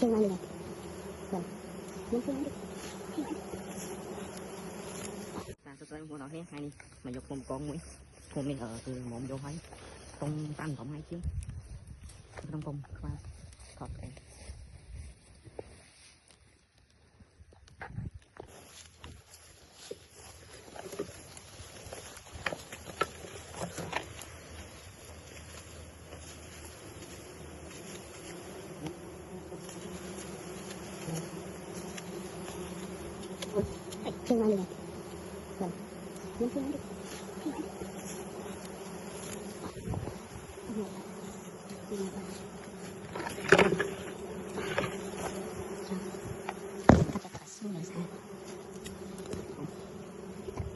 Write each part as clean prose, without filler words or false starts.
Chơi này vâng muốn chơi đi ta sẽ chơi mua nó hết hay đi mà dục con mũi con mình ở từ mồm vô thấy con tan cộng hai chứ trong cùng qua thật em chơi này vâng muốn chơi đi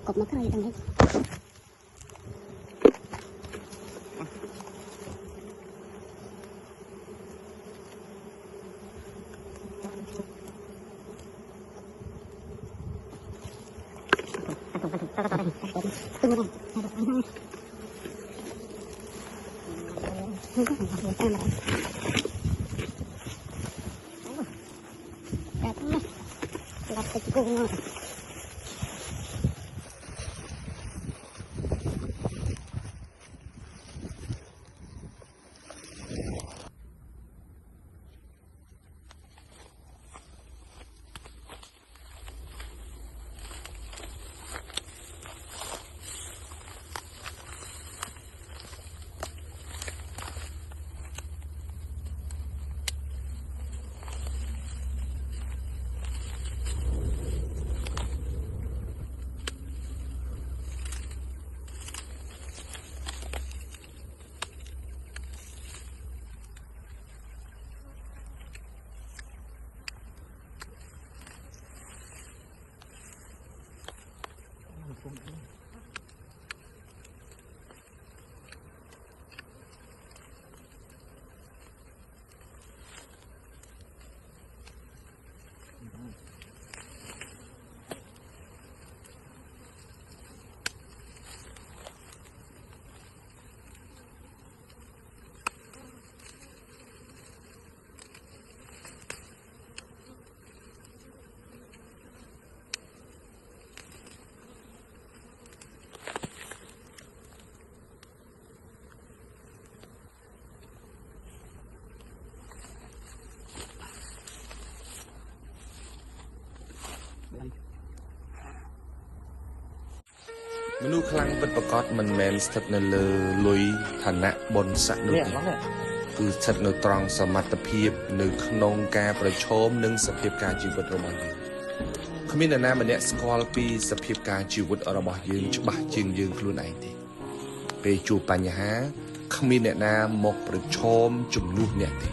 cột nó cái này đangមនុស្សខ្លាំងពិតប្រាកដមិនមែនស្ថិតនៅលើលុយឋានៈបុណ្យស័ក្តិនោះទេគឺស្ថិតនៅត្រង់សមត្ថភាពនៅក្នុងការប្រឈមនឹងសភាពការជីវិតរបស់យើងគ្មាននរណាម្នាក់ស្គាល់ពីសភាពការជីវិតរបស់យើងច្បាស់ជាងយើងខ្លួនឯងទេពេលជួបបញ្ហាគ្មានអ្នកណាមកប្រឈមជំនួសអ្នកទេ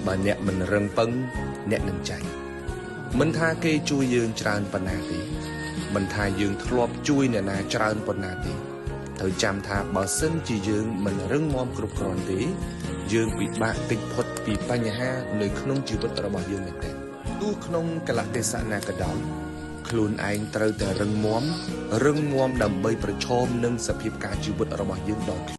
បើអ្នកមិនរឹងប៉ឹងអ្នកនឹងចាញ់មិនថាគេជួយយើងច្រើនប៉ុណ្ណាទេមិនថាយើងធ្លាប់ជួយអ្នកណាច្រើនប៉ុណ្ណាទេត្រូវចាំថាបើសិនជាយើងមិនរឹងមាំគ្រប់គ្រាន់ទេយើងពិបាកគេចផុតពីបញ្ហានៅក្នុងជីវិតរបស់យើងមែនទេទោះក្នុងកលៈទេសៈណាក៏ដោយខ្លួនឯងត្រូវតែរឹងមាំដើម្បីប្រឈមនឹងសភាពការជីវិតរបស់យើងដល់